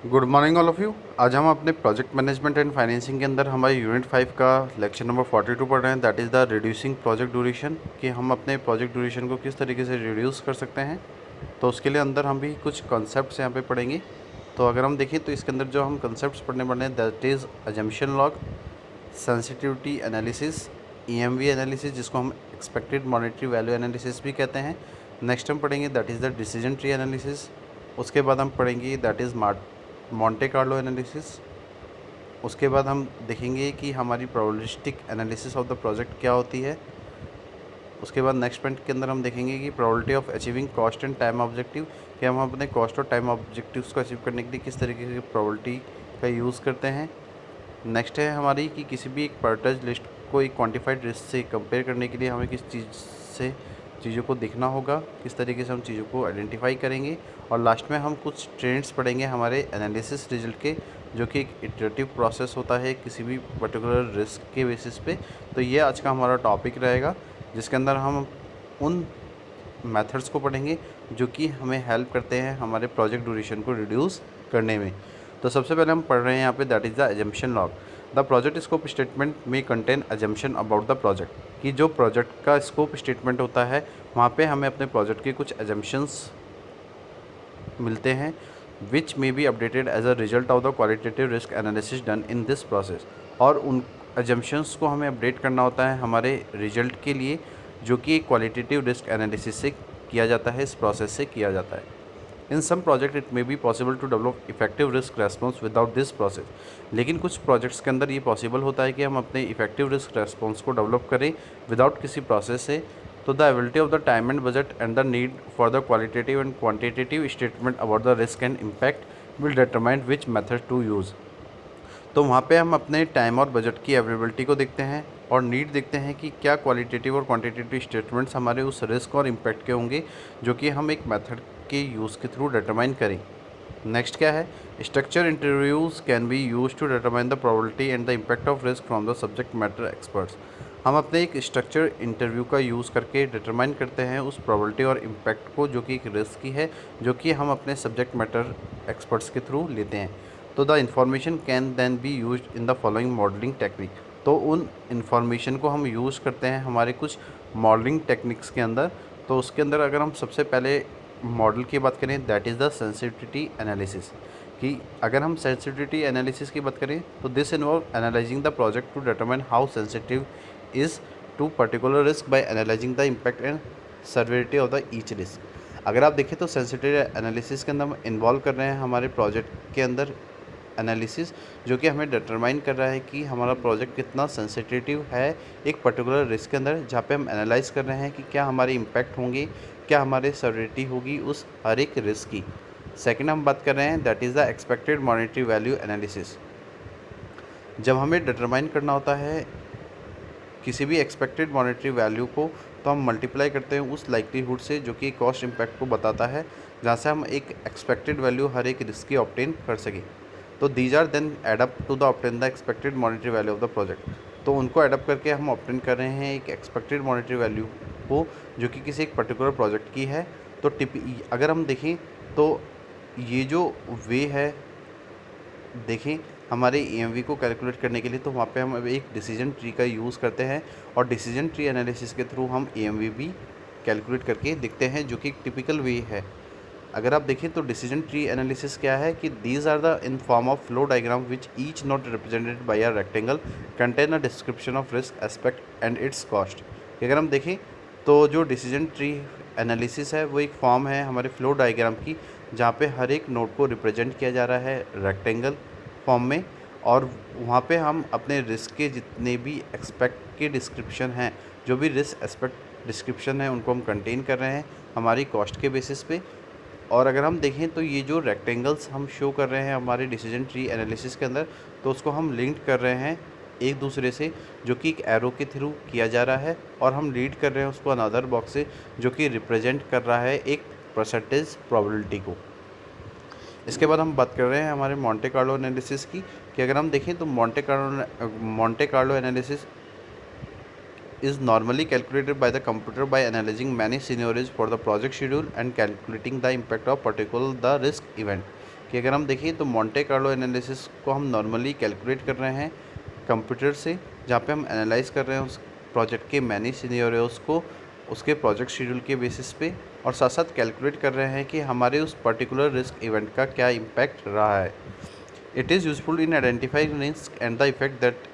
Good morning all of you. आज हम अपने प्रोजेक्ट मैनेजमेंट एंड फाइनेंसिंग के अंदर हमारे यूनिट 5 का लेक्चर नंबर 42 पढ़ रहे हैं, that is the reducing project duration, कि हम अपने प्रोजेक्ट ड्यूरेशन को किस तरीके से रिड्यूस कर सकते हैं। तो उसके लिए अंदर हम भी कुछ कॉन्सेप्ट्स यहाँ पे पढ़ेंगे। तो अगर हम देखें तो इसके अंदर जो हम कॉन्सेप्ट्स पढ़ने वाले हैं that is assumption log, sensitivity analysis, EMV analysis जिसको हम एक्सपेक्टेड मॉनेटरी वैल्यू एनालिसिस भी कहते हैं। नेक्स्ट हम पढ़ेंगे that is the decision tree analysis. उसके बाद हम पढ़ेंगे that is Monte Carlo analysis. उसके बाद हम देखेंगे कि हमारी probabilistic analysis of the project क्या होती है। उसके बाद नेक्स्ट पॉइंट के अंदर हम देखेंगे कि probability of achieving cost and time objective, कि हम अपने कॉस्ट और टाइम ऑब्जेक्टिव्स को अचीव करने के लिए किस तरीके की प्रोबेबिलिटी का यूज़ करते हैं। नेक्स्ट है हमारी कि किसी भी एक पर्टेज लिस्ट को एक क्वांटिफाइड रिस्क से कंपेयर करने के लिए हमें किस चीज़ से चीज़ों को देखना होगा, किस तरीके से हम चीज़ों को आइडेंटिफाई करेंगे। और लास्ट में हम कुछ ट्रेंड्स पढ़ेंगे हमारे एनालिसिस रिजल्ट के, जो कि एक इटरेटिव प्रोसेस होता है किसी भी पर्टिकुलर रिस्क के बेसिस पे। तो ये आज का हमारा टॉपिक रहेगा, जिसके अंदर हम उन मेथड्स को पढ़ेंगे जो कि हमें हेल्प करते हैं हमारे प्रोजेक्ट ड्यूरेशन को रिड्यूस करने में। तो सबसे पहले हम पढ़ रहे हैं यहाँ पे that is the assumption log. The project scope statement में contain assumption about the project, कि जो प्रोजेक्ट का स्कोप स्टेटमेंट होता है वहाँ पे हमें अपने प्रोजेक्ट के कुछ एजम्पशंस मिलते हैं which may be updated as a result of the qualitative risk analysis done in this process. और उन एजम्पशंस को हमें अपडेट करना होता है हमारे रिजल्ट के लिए, जो कि क्वालिटेटिव रिस्क एनालिसिस से किया जाता है, इस प्रोसेस से किया जाता है। In some project it may be possible to develop effective risk response without this process. लेकिन कुछ प्रोजेक्ट्स के अंदर ये पॉसिबल होता है कि हम अपने इफेक्टिव रिस्क रेस्पॉन्स को डेवलप करें विदाउट किसी प्रोसेस से। तो the ability of the time and budget and the need for the qualitative and quantitative statement about the risk and impact will determine which method to use. तो वहाँ पे हम अपने टाइम और बजट की अवेलेबिलिटी को देखते हैं और नीड देखते हैं कि क्या क्वालिटेटिव और क्वांटिटेटिव स्टेटमेंट्स हमारे उस रिस्क और इम्पैक्ट के होंगे जो कि हम एक मेथड के यूज़ के थ्रू डिटरमाइन करें। नेक्स्ट क्या है, structure interviews can be use to determine the probability and the impact of risk from the subject matter experts. हम अपने एक स्ट्रक्चर इंटरव्यू का यूज़ करके डिटरमाइन करते हैं उस प्रोबेबिलिटी और इम्पैक्ट को, जो कि एक रिस्क की है, जो कि हम अपने सब्जेक्ट मैटर एक्सपर्ट्स के थ्रू लेते हैं। तो the information can then be use in the following modelling technique. तो उन इंफॉर्मेशन को हम यूज़ करते हैं हमारे कुछ मॉडलिंग टेक्निक्स के अंदर। तो उसके अंदर अगर हम सबसे पहले मॉडल की बात करें that is the sensitivity analysis, कि अगर हम सेंसिटिविटी एनालिसिस की बात करें तो this involve analysing the project to determine how sensitive is to particular risk by analysing the impact and severity of the each risk. अगर आप देखें तो सेंसिटिव एनालिसिस के अंदर हम इन्वॉल्व कर रहे हैं हमारे प्रोजेक्ट के अंदर एनालिसिस, जो कि हमें डिटरमाइन कर रहा है कि हमारा प्रोजेक्ट कितना सेंसिटिव है एक पर्टिकुलर रिस्क के अंदर, जहाँ पे हम एनालाइज कर रहे हैं कि क्या हमारे इम्पैक्ट होंगे, क्या हमारे सर्विलिटी होगी उस हर एक रिस्क की। सेकंड हम बात कर रहे हैं that is the expected monetary value analysis. जब हमें डिटरमाइन करना होता है किसी भी एक्सपेक्टेड मॉनेटरी वैल्यू को, तो हम मल्टीप्लाई करते हैं उस लाइक्लीहुड से जो कि कॉस्ट इम्पैक्ट को बताता है, जहाँ से हम एक एक्सपेक्टेड वैल्यू हर एक रिस्क की ऑब्टेन कर सकें। तो these are then add up to the obtain the expected monetary value of the project. तो उनको एडअप करके हम ऑब्टेन कर रहे हैं एक एक्सपेक्टेड मॉनेटरी वैल्यू को, जो कि किसी एक पर्टिकुलर प्रोजेक्ट की है। तो अगर हम देखें तो ये जो वे है, देखें हमारे ईएमवी को कैलकुलेट करने के लिए, तो वहाँ पे हम एक डिसीजन ट्री का यूज़ करते हैं और डिसीजन ट्री एनालिसिस के थ्रू हम ईएमवी भी कैलकुलेट करके देखते हैं, जो कि एक टिपिकल वे है। अगर आप देखें तो डिसीजन ट्री एनालिसिस क्या है कि these are the in form of flow diagram which each node represented by a rectangle contain a description of risk aspect and its cost. अगर हम देखें तो जो डिसीजन ट्री एनालिसिस है वो एक फॉर्म है हमारे फ्लो डायग्राम की, जहाँ पे हर एक नोड को रिप्रेजेंट किया जा रहा है रेक्टेंगल फॉर्म में, और वहाँ पे हम अपने रिस्क के जितने भी एक्सपेक्ट के डिस्क्रिप्शन हैं, जो भी रिस्क एस्पेक्ट डिस्क्रिप्शन है उनको हम कंटेन कर रहे हैं हमारी कॉस्ट के बेसिस पे। और अगर हम देखें तो ये जो रेक्टेंगल्स हम शो कर रहे हैं हमारे डिसीजन ट्री एनालिसिस के अंदर, तो उसको हम लिंक कर रहे हैं एक दूसरे से, जो कि एक एरो के थ्रू किया जा रहा है, और हम लीड कर रहे हैं उसको अनदर बॉक्स से, जो कि रिप्रेजेंट कर रहा है एक परसेंटेज प्रोबेबिलिटी को। इसके बाद हम बात कर रहे हैं हमारे मॉन्टे कार्लो एनालिसिस की, कि अगर हम देखें तो Monte Carlo analysis is normally calculated by the computer by analyzing many scenarios for the project schedule and calculating the impact of particular the risk event। कि अगर हम देखें तो मोंटे कार्लो एनालिसिस को हम नॉर्मली कैलकुलेट कर रहे हैं कंप्यूटर से, जहाँ पे हम एनालाइज कर रहे हैं उस प्रोजेक्ट के मैनी सिनेरियोज़ को उसके प्रोजेक्ट शेड्यूल के बेसिस पे, और साथ साथ कैलकुलेट कर रहे हैं कि हमारे उस पर्टिकुलर रिस्क इवेंट का क्या इम्पैक्ट रहा है। It is useful in identifying risk and the effect that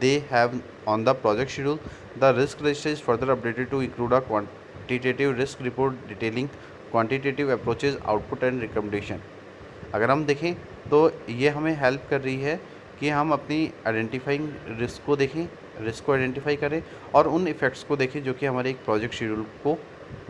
they have on the project schedule. The risk register is further updated to include a quantitative risk report detailing quantitative approaches, output and recommendation. अगर हम देखें तो ये हमें help कर रही है कि हम अपनी आइडेंटिफाइंग रिस्क को देखें, रिस्क को आइडेंटिफाई करें और उन इफ़ेक्ट्स को देखें जो कि हमारे एक प्रोजेक्ट शेड्यूल को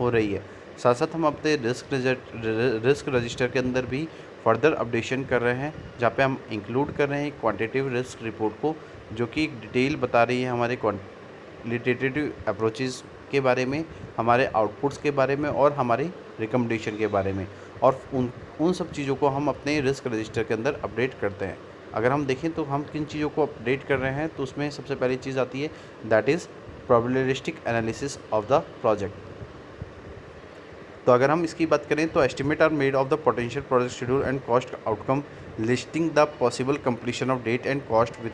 हो रही है। साथ साथ हम अपने रिस्क रजिस्टर के अंदर भी फर्दर अपडेशन कर रहे हैं, जहाँ पे हम इंक्लूड कर रहे हैं क्वांटिटेटिव रिस्क रिपोर्ट को, जो कि एक डिटेल बता रही है हमारे क्वांटिटेटिव अप्रोचेज़ के बारे में, हमारे आउटपुट्स के बारे में और हमारी रिकमेंडेशन के बारे में, और उन सब चीज़ों को हम अपने रिस्क रजिस्टर के अंदर अपडेट करते हैं। अगर हम देखें तो हम किन चीज़ों को अपडेट कर रहे हैं, तो उसमें सबसे पहली चीज़ आती है that is probabilistic analysis of the project. तो अगर हम इसकी बात करें तो estimate are made of the potential project schedule and cost outcome, listing the possible completion of date and cost with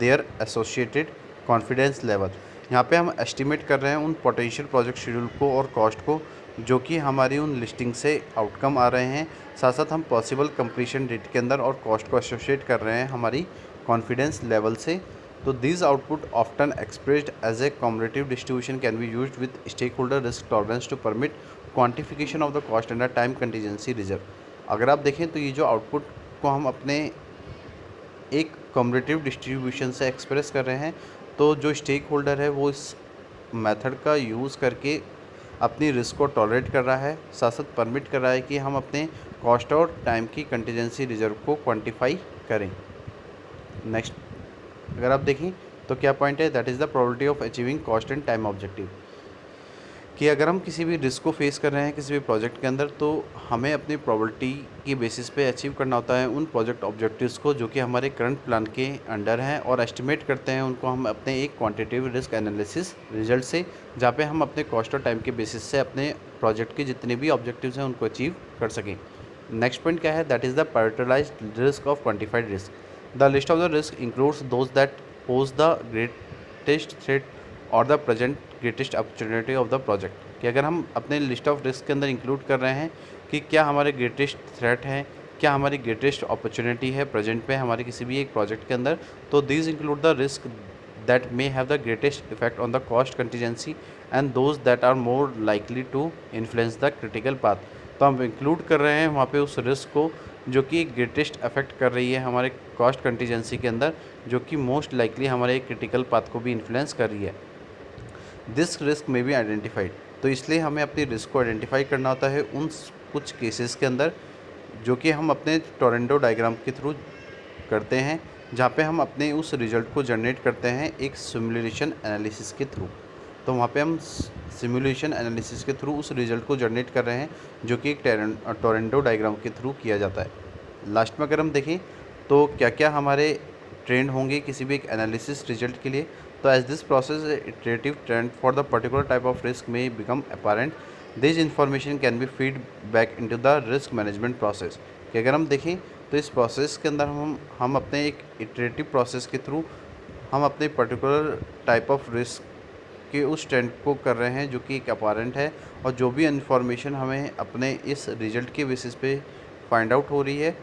their associated confidence level. यहाँ पे हम एस्टिमेट कर रहे हैं उन पोटेंशियल प्रोजेक्ट शेड्यूल को और कॉस्ट को जो कि हमारी उन लिस्टिंग से आउटकम आ रहे हैं। साथ साथ हम पॉसिबल कंप्लीशन डेट के अंदर और कॉस्ट को एसोसिएट कर रहे हैं हमारी कॉन्फिडेंस लेवल से। तो this output often expressed as a comparative distribution can be used with stakeholder risk tolerance to permit quantification of the cost and the time contingency reserve. अगर आप देखें तो ये जो आउटपुट को हम अपने एक कॉम्परेटिव डिस्ट्रीब्यूशन से एक्सप्रेस कर रहे हैं, तो जो स्टेक होल्डर है वो इस मेथड का यूज़ करके अपनी रिस्क को टॉलरेट कर रहा है, साथ साथ परमिट कर रहा है कि हम अपने कॉस्ट और टाइम की कंटीजेंसी रिजर्व को क्वांटिफाई करें। नेक्स्ट अगर आप देखें तो क्या पॉइंट है, that is the probability of achieving cost and time objective. कि अगर हम किसी भी रिस्क को फेस कर रहे हैं किसी भी प्रोजेक्ट के अंदर, तो हमें अपनी प्रोबेबिलिटी की बेसिस पे अचीव करना होता है उन प्रोजेक्ट ऑब्जेक्टिव्स को जो कि हमारे करंट प्लान के अंडर हैं, और एस्टिमेट करते हैं उनको हम अपने एक क्वांटिटेटिव रिस्क एनालिसिस रिजल्ट से, जहाँ पे हम अपने कॉस्ट और टाइम के बेसिस से अपने प्रोजेक्ट के जितने भी ऑब्जेक्टिव्स हैं उनको अचीव कर सकें। नेक्स्ट पॉइंट क्या है, that is the prioritised risk of quantified risk. The list of the risk includes those that pose the greatest threat और the present greatest opportunity of the project. कि अगर हम अपने लिस्ट ऑफ रिस्क के अंदर include कर रहे हैं कि क्या हमारे ग्रेटेस्ट थ्रेट हैं, क्या हमारी ग्रेटेस्ट अपॉर्चुनिटी है प्रेजेंट में हमारे किसी भी एक प्रोजेक्ट के अंदर, तो these include the risk that may have the greatest effect on the cost contingency and those that are more likely to influence the critical path. तो हम इंक्लूड कर रहे हैं वहाँ पे उस रिस्क को जो कि ग्रेटेस्ट अफेक्ट कर रही है हमारे कॉस्ट कंटीजेंसी के अंदर, जो कि मोस्ट लाइकली हमारे क्रिटिकल पाथ को भी इन्फ्लुएंस कर रही है। दिस रिस्क में बी आइडेंटिफाइड। तो इसलिए हमें अपनी रिस्क को आइडेंटिफाई करना होता है उन कुछ केसेस के अंदर जो कि हम अपने टोरेंटो डायग्राम के थ्रू करते हैं, जहाँ पे हम अपने उस रिज़ल्ट को जनरेट करते हैं एक सिमुलेशन एनालिसिस के थ्रू। तो वहाँ पे हम सिमुलेशन एनालिसिस के थ्रू उस रिज़ल्ट को जनरेट कर रहे हैं जो कि एक टोरेंटो डायग्राम के थ्रू किया जाता है। लास्ट में अगर हम देखें तो क्या क्या हमारे ट्रेंड होंगे किसी भी एक एनालिसिस रिजल्ट के लिए, तो as this process iterative trend for the particular type of risk में become apparent, this information can be feed back into the risk management process. कि अगर हम देखें तो इस प्रोसेस के अंदर हम अपने एक इटरेटिव प्रोसेस के थ्रू हम अपने पर्टिकुलर टाइप ऑफ रिस्क के उस ट्रेंड को कर रहे हैं जो कि एक अपेरेंट है, और जो भी इन्फॉर्मेशन हमें अपने इस रिजल्ट के बेसिस पे फाइंड आउट हो रही है,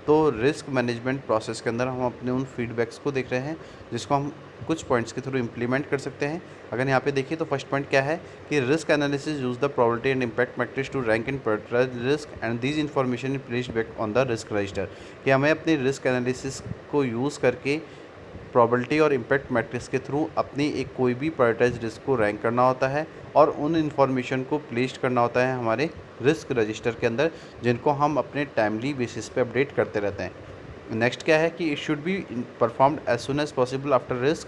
तो रिस्क मैनेजमेंट प्रोसेस के अंदर हम अपने उन फीडबैक्स को देख रहे हैं जिसको हम कुछ पॉइंट्स के थ्रू इम्प्लीमेंट कर सकते हैं। अगर यहाँ पे देखिए तो फर्स्ट पॉइंट क्या है कि risk analysis use the probability and impact matrix to rank and prioritise risk and these information placed back on the risk register. कि हमें अपनी रिस्क एनालिसिस को यूज़ करके प्रोबेबिलिटी और इम्पैक्ट मैट्रिक्स के थ्रू अपनी एक कोई भी प्रायोरिटाइज रिस्क को रैंक करना होता है और उन इन्फॉर्मेशन को प्लेस्ड करना होता है हमारे रिस्क रजिस्टर के अंदर, जिनको हम अपने टाइमली बेसिस पे अपडेट करते रहते हैं। नेक्स्ट क्या है कि it should be performed as soon as possible after risk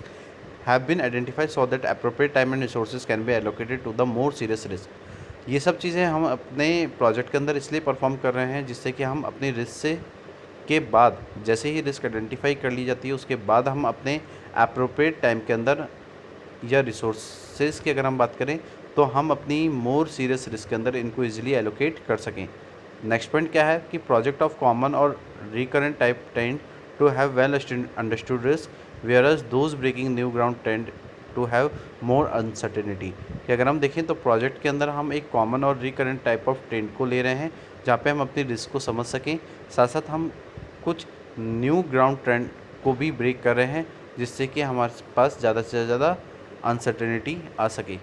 have been identified so that appropriate time and resources can be allocated to the more serious risk. ये सब चीज़ें हम अपने प्रोजेक्ट के अंदर इसलिए परफॉर्म कर रहे हैं जिससे कि हम अपने रिस्क से के बाद जैसे ही रिस्क आइडेंटिफाई कर ली जाती है उसके बाद हम अपने अप्रोप्रिएट टाइम के अंदर या रिसोर्सेज की अगर हम बात करें तो हम अपनी मोर सीरियस रिस्क के अंदर इनको इजीली एलोकेट कर सकें। नेक्स्ट पॉइंट क्या है कि प्रोजेक्ट ऑफ कॉमन और recurrent type tend to have well understood risk whereas those breaking new ground tend to have more uncertainty. कि अगर हम देखें तो प्रोजेक्ट के अंदर हम एक कॉमन और रिकरेंट टाइप ऑफ ट्रेंड को ले रहे हैं जहाँ पे हम अपनी रिस्क को समझ सकें, साथ साथ हम कुछ न्यू ग्राउंड ट्रेंड को भी ब्रेक कर रहे हैं जिससे कि हमारे पास ज़्यादा से ज़्यादा अनसर्टेनिटी आ सके।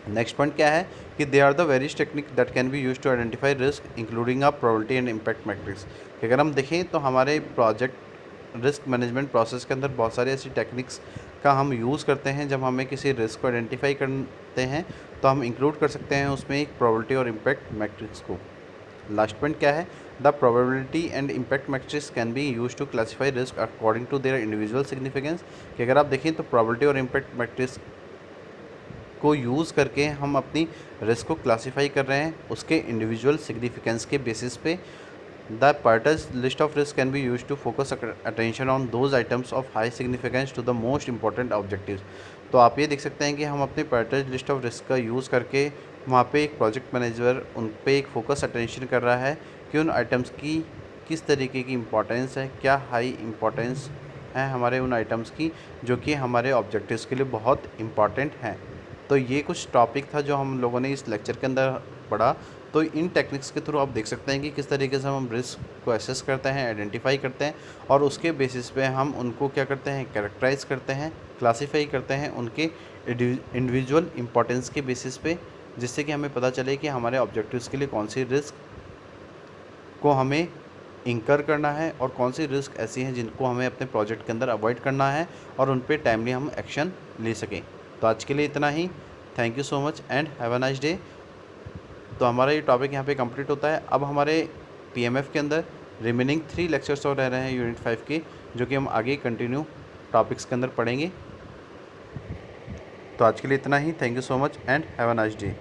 नेक्स्ट पॉइंट क्या है कि they are the various technique that can be use to identify risk including a probability and impact matrix. अगर हम देखें तो हमारे प्रोजेक्ट रिस्क मैनेजमेंट प्रोसेस के अंदर बहुत सारी ऐसी टेक्निक्स का हम यूज़ करते हैं। जब हमें किसी रिस्क को आइडेंटिफाई करते हैं तो हम इंक्लूड कर सकते हैं उसमें एक प्रोबेबिलिटी और इम्पैक्ट मैट्रिक्स को। लास्ट पॉइंट क्या है, the probability and impact matrix can be use to classify risk according to their individual significance. कि अगर आप देखें तो प्रोबेबिलिटी और इम्पैक्ट मैट्रिक्स को यूज़ करके हम अपनी रिस्क को क्लासीफाई कर रहे हैं उसके इंडिविजुअल सिग्निफिकेंस के बेसिस पे। The Pareto's list of risk can be use to focus attention on those items of high significance to the most important objectives. तो आप ये देख सकते हैं कि हम अपने पार्टर्स लिस्ट ऑफ रिस्क का यूज़ करके वहाँ पे एक प्रोजेक्ट मैनेजर उन पे एक फोकस अटेंशन कर रहा है कि उन आइटम्स की किस तरीके की इम्पोर्टेंस है, क्या हाई इम्पोर्टेंस है हमारे उन आइटम्स की जो कि हमारे ऑब्जेक्टिव्स के लिए बहुत इम्पॉर्टेंट हैं। तो ये कुछ टॉपिक था जो हम लोगों ने इस लेक्चर के अंदर पढ़ा। तो इन टेक्निक्स के थ्रू आप देख सकते हैं कि किस तरीके से हम रिस्क को एसेस करते हैं, आइडेंटिफाई करते हैं और उसके बेसिस पे हम उनको क्या करते हैं, कैरेक्टराइज करते हैं, क्लासीफाई करते हैं उनके इंडिविजुअल इंपॉर्टेंस के बेसिस पे, जिससे कि हमें पता चले कि हमारे ऑब्जेक्टिव्स के लिए कौन सी रिस्क को हमें इंकर करना है और कौन सी रिस्क ऐसी हैं जिनको हमें अपने प्रोजेक्ट के अंदर अवॉइड करना है और उन पर टाइमली हम एक्शन ले सकें। तो आज के लिए इतना ही। Thank you so much and have a nice day. तो हमारा ये टॉपिक यहाँ पे कंप्लीट होता है। अब हमारे पीएमएफ के अंदर रिमेनिंग 3 लेक्चर्स और रह रहे हैं यूनिट 5 के, जो कि हम आगे कंटिन्यू टॉपिक्स के अंदर पढ़ेंगे। तो आज के लिए इतना ही। Thank you so much and have a nice day.